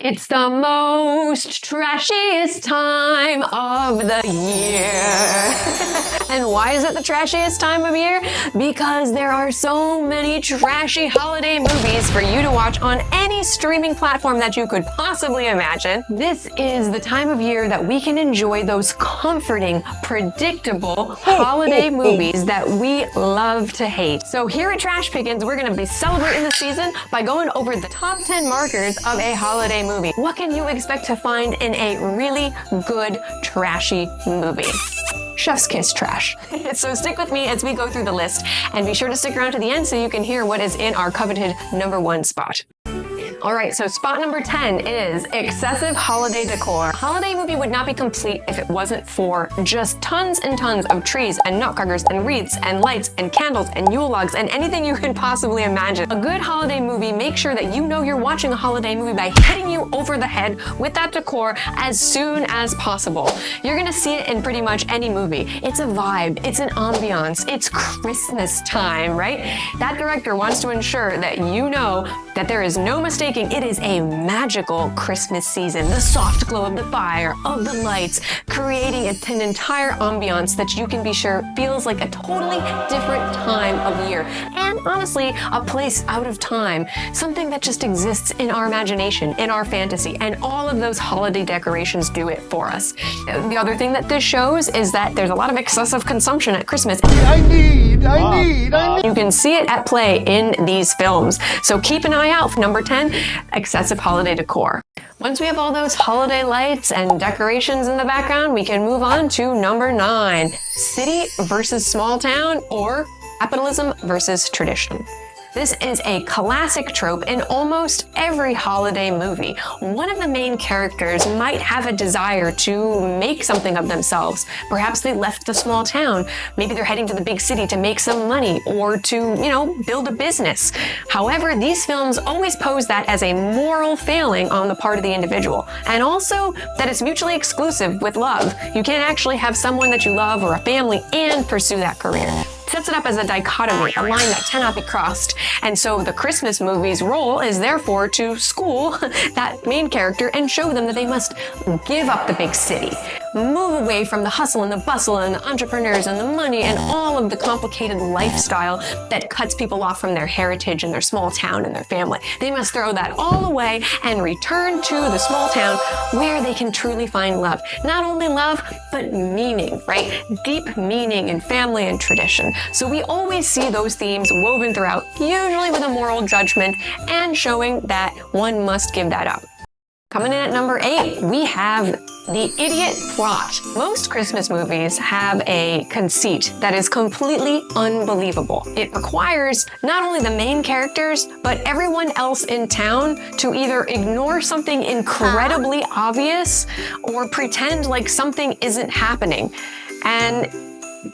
It's the most trashiest time of the year. And why is it the trashiest time of year? Because there are so many trashy holiday movies for you to watch on any streaming platform that you could possibly imagine. This is the time of year that we can enjoy those comforting, predictable holiday movies that we love to hate. So here at Trash Pickins, we're gonna be celebrating the season by going over the top 10 markers of a holiday movie. What can you expect to find in a really good, trashy movie? Chef's kiss trash. So stick with me as we go through the list, and be sure to stick around to the end so you can hear what is in our coveted #1 spot. All right, so spot number 10 is excessive holiday decor. A holiday movie would not be complete if it wasn't for just tons and tons of trees and nutcrackers and wreaths and lights and candles and Yule logs and anything you can possibly imagine. A good holiday movie makes sure that you know you're watching a holiday movie by hitting you over the head with that decor as soon as possible. You're gonna see it in pretty much any movie. It's a vibe, it's an ambiance, it's Christmas time, right? That director wants to ensure that you know that there is no mistaking it is a magical Christmas season. The soft glow of the fire, of the lights, creating an entire ambiance that you can be sure feels like a totally different time of year. And honestly, a place out of time, something that just exists in our imagination, in our fantasy, and all of those holiday decorations do it for us. The other thing that this shows is that there's a lot of excessive consumption at Christmas. I need. You can see it at play in these films. So keep an eye out for number 10, excessive holiday decor. Once we have all those holiday lights and decorations in the background, we can move on to number 9, city versus small town, or capitalism versus tradition. This is a classic trope in almost every holiday movie. One of the main characters might have a desire to make something of themselves. Perhaps they left the small town. Maybe they're heading to the big city to make some money or to, build a business. However, these films always pose that as a moral failing on the part of the individual. And also that it's mutually exclusive with love. You can't actually have someone that you love or a family and pursue that career. Sets it up as a dichotomy, a line that cannot be crossed. And so the Christmas movie's role is therefore to school that main character and show them that they must give up the big city, move away from the hustle and the bustle and the entrepreneurs and the money and all of the complicated lifestyle that cuts people off from their heritage and their small town and their family. They must throw that all away and return to the small town where they can truly find love. Not only love, but meaning, right? Deep meaning in family and tradition. So we always see those themes woven throughout, usually with a moral judgment and showing that one must give that up. Coming in at number 8, we have the idiot plot. Most Christmas movies have a conceit that is completely unbelievable. It requires not only the main characters, but everyone else in town to either ignore something incredibly obvious or pretend like something isn't happening. And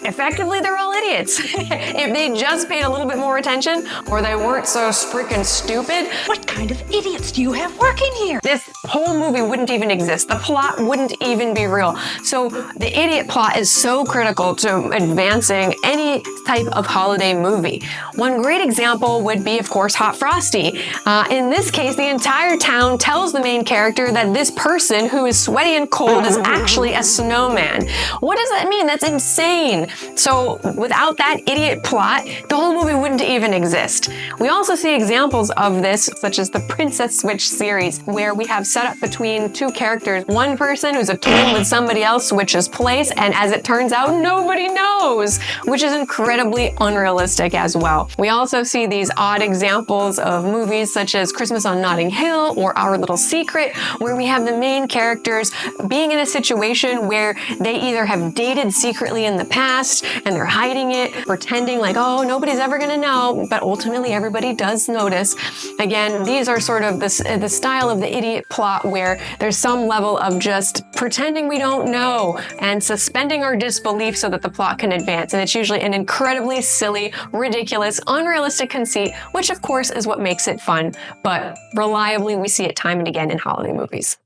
effectively, they're all idiots. If they just paid a little bit more attention, or they weren't so freaking stupid. What kind of idiots do you have working here? This whole movie wouldn't even exist. The plot wouldn't even be real. So the idiot plot is so critical to advancing any type of holiday movie. One great example would be, of course, Hot Frosty. In this case, the entire town tells the main character that this person who is sweaty and cold is actually a snowman. What does that mean? That's insane. So without that idiot plot, the whole movie wouldn't even exist. We also see examples of this, such as the Princess Switch series, where we have set up between two characters. One person who's a twin with somebody else switches place, and as it turns out, nobody knows, which is incredibly unrealistic as well. We also see these odd examples of movies such as Christmas on Notting Hill or Our Little Secret, where we have the main characters being in a situation where they either have dated secretly in the past and they're hiding it, pretending like, oh, nobody's ever gonna know, but ultimately everybody does notice. Again, these are sort of the style of the idiot plot where there's some level of just pretending we don't know and suspending our disbelief so that the plot can advance. And it's usually an incredibly silly, ridiculous, unrealistic conceit, which of course is what makes it fun, but reliably we see it time and again in holiday movies.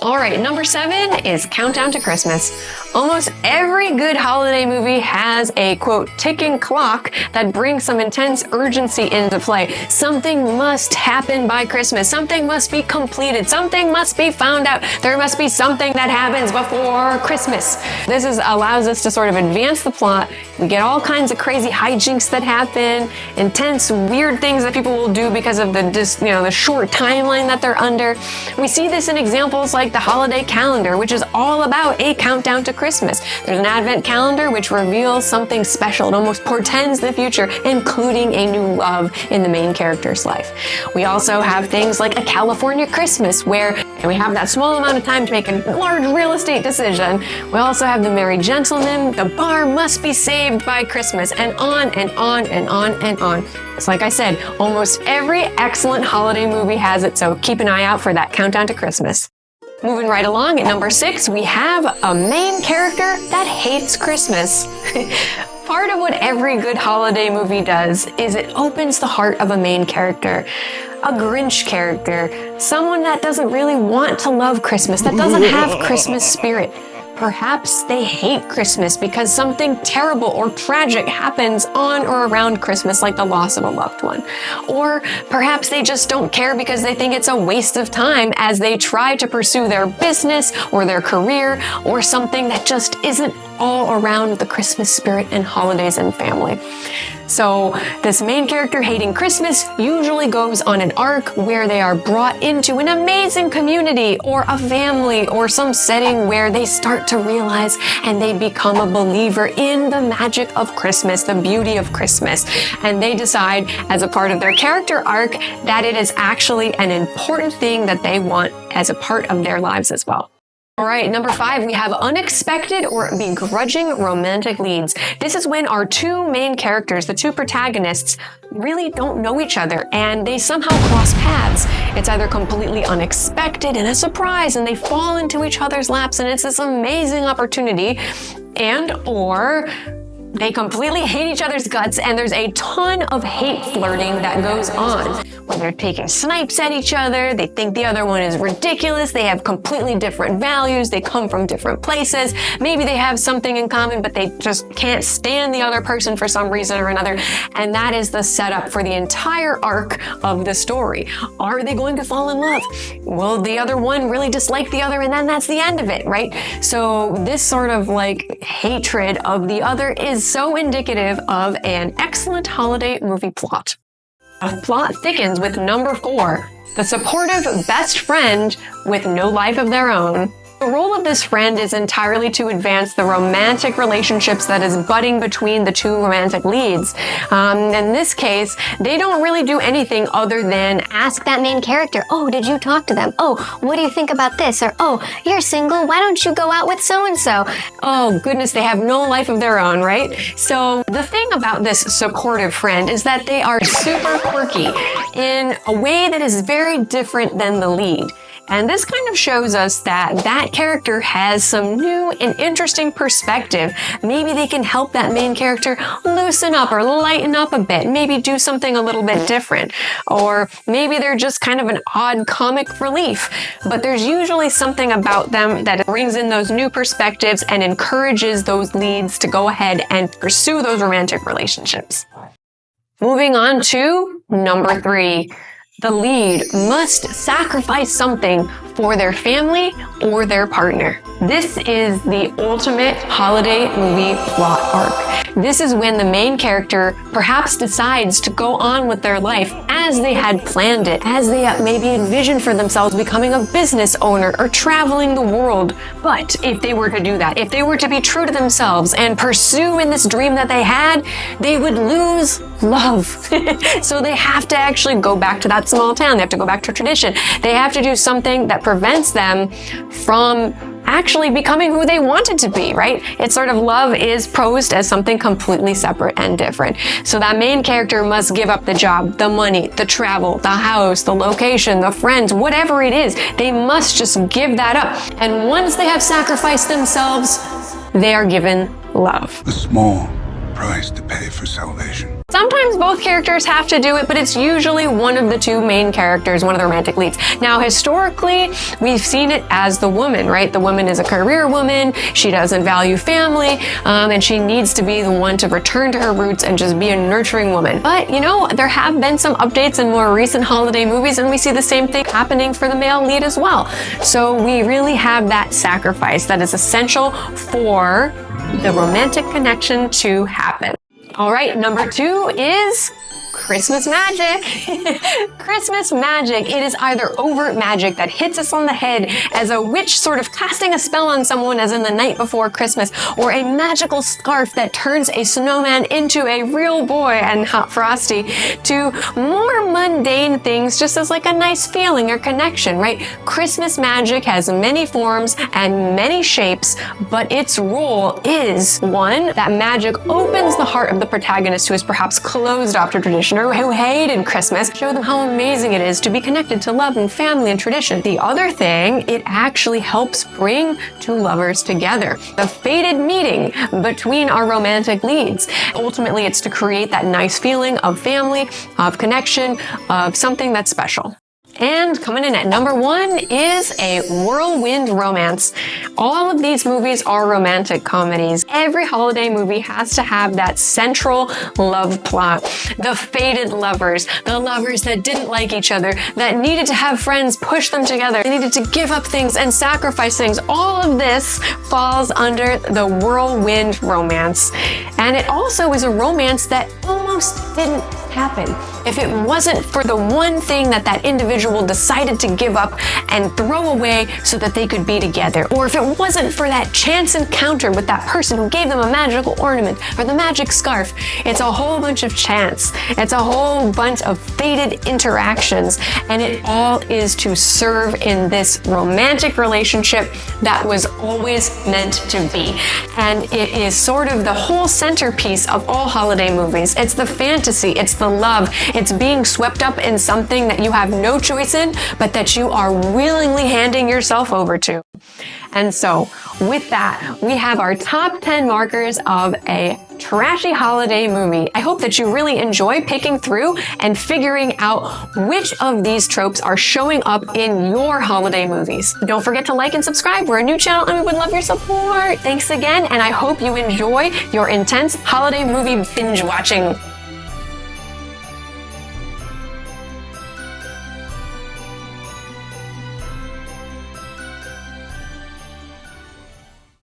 All right, number 7 is Countdown to Christmas. Almost every good holiday movie has a, quote, ticking clock that brings some intense urgency into play. Something must happen by Christmas. Something must be completed. Something must be found out. There must be something that happens before Christmas. This allows us to sort of advance the plot. We get all kinds of crazy hijinks that happen, intense, weird things that people will do because of the short timeline that they're under. We see this in examples like the holiday calendar, which is all about a countdown to Christmas. There's an advent calendar which reveals something special. It almost portends the future, including a new love in the main character's life. We also have things like a California Christmas, where we have that small amount of time to make a large real estate decision. We also have the Merry Gentleman, the bar must be saved by Christmas, and on and on and on and on. It's like I said, almost every excellent holiday movie has it, so keep an eye out for that countdown to Christmas. Moving right along, at number 6, we have a main character that hates Christmas. Part of what every good holiday movie does is it opens the heart of a main character. A Grinch character, someone that doesn't really want to love Christmas, that doesn't have Christmas spirit. Perhaps they hate Christmas because something terrible or tragic happens on or around Christmas, like the loss of a loved one. Or perhaps they just don't care because they think it's a waste of time as they try to pursue their business or their career or something that just isn't all around the Christmas spirit and holidays and family. So this main character hating Christmas usually goes on an arc where they are brought into an amazing community or a family or some setting where they start to realize and they become a believer in the magic of Christmas, the beauty of Christmas. And they decide as a part of their character arc that it is actually an important thing that they want as a part of their lives as well. All right, number 5, we have unexpected or begrudging romantic leads. This is when our two main characters, the two protagonists, really don't know each other and they somehow cross paths. It's either completely unexpected and a surprise and they fall into each other's laps and it's this amazing opportunity, or they completely hate each other's guts and there's a ton of hate flirting that goes on. When they're taking snipes at each other, they think the other one is ridiculous, they have completely different values, they come from different places, maybe they have something in common but they just can't stand the other person for some reason or another, and that is the setup for the entire arc of the story. Are they going to fall in love? Will the other one really dislike the other and then that's the end of it, right? So this sort of like hatred of the other is so indicative of an excellent holiday movie plot. The plot thickens with number 4, the supportive best friend with no life of their own. The role of this friend is entirely to advance the romantic relationships that is budding between the two romantic leads. In this case, they don't really do anything other than ask that main character, oh, did you talk to them? Oh, what do you think about this? Or, oh, you're single, why don't you go out with so-and-so? Oh, goodness, they have no life of their own, right? So the thing about this supportive friend is that they are super quirky in a way that is very different than the lead. And this kind of shows us that that character has some new and interesting perspective. Maybe they can help that main character loosen up or lighten up a bit, maybe do something a little bit different. Or maybe they're just kind of an odd comic relief. But there's usually something about them that brings in those new perspectives and encourages those leads to go ahead and pursue those romantic relationships. Moving on to number 3. The lead must sacrifice something for their family or their partner. This is the ultimate holiday movie plot arc. This is when the main character perhaps decides to go on with their life as they had planned it, as they maybe envisioned for themselves becoming a business owner or traveling the world. But if they were to do that, if they were to be true to themselves and pursue in this dream that they had, they would lose love. So they have to actually go back to that small town. They have to go back to tradition. They have to do something that prevents them from actually becoming who they wanted to be, right? It's sort of love is posed as something completely separate and different. So that main character must give up the job, the money, the travel, the house, the location, the friends, whatever it is. They must just give that up. And once they have sacrificed themselves, they are given love. The small, price to pay for salvation. Sometimes both characters have to do it, but it's usually one of the two main characters, one of the romantic leads. Now, historically, we've seen it as the woman, right? The woman is a career woman. She doesn't value family, and she needs to be the one to return to her roots and just be a nurturing woman. But, you know, there have been some updates in more recent holiday movies, and we see the same thing happening for the male lead as well. So we really have that sacrifice that is essential for the romantic connection to happen. All right, number 2 is Christmas magic. Christmas magic. It is either overt magic that hits us on the head as a witch sort of casting a spell on someone as in the night before Christmas, or a magical scarf that turns a snowman into a real boy and hot frosty, to more mundane things just as like a nice feeling or connection, right? Christmas magic has many forms and many shapes, but its role is, 1, that magic opens the heart of the protagonist who is perhaps closed off to tradition or who hated Christmas, show them how amazing it is to be connected to love and family and tradition. The other thing, it actually helps bring two lovers together. The fated meeting between our romantic leads. Ultimately, it's to create that nice feeling of family, of connection, of something that's special. And coming in at number 1 is a whirlwind romance. All of these movies are romantic comedies. Every holiday movie has to have that central love plot. The fated lovers, the lovers that didn't like each other, that needed to have friends push them together. They needed to give up things and sacrifice things. All of this falls under the whirlwind romance. And it also is a romance that almost didn't happen. If it wasn't for the one thing that that individual decided to give up and throw away so that they could be together, or if it wasn't for that chance encounter with that person who gave them a magical ornament or the magic scarf, it's a whole bunch of chance. It's a whole bunch of fated interactions, and it all is to serve in this romantic relationship that was always meant to be. And it is sort of the whole centerpiece of all holiday movies. It's the fantasy, it's the love, it's being swept up in something that you have no choice in, but that you are willingly handing yourself over to. And so, with that, we have our top 10 markers of a trashy holiday movie. I hope that you really enjoy picking through and figuring out which of these tropes are showing up in your holiday movies. Don't forget to like and subscribe. We're a new channel and we would love your support. Thanks again, and I hope you enjoy your intense holiday movie binge watching.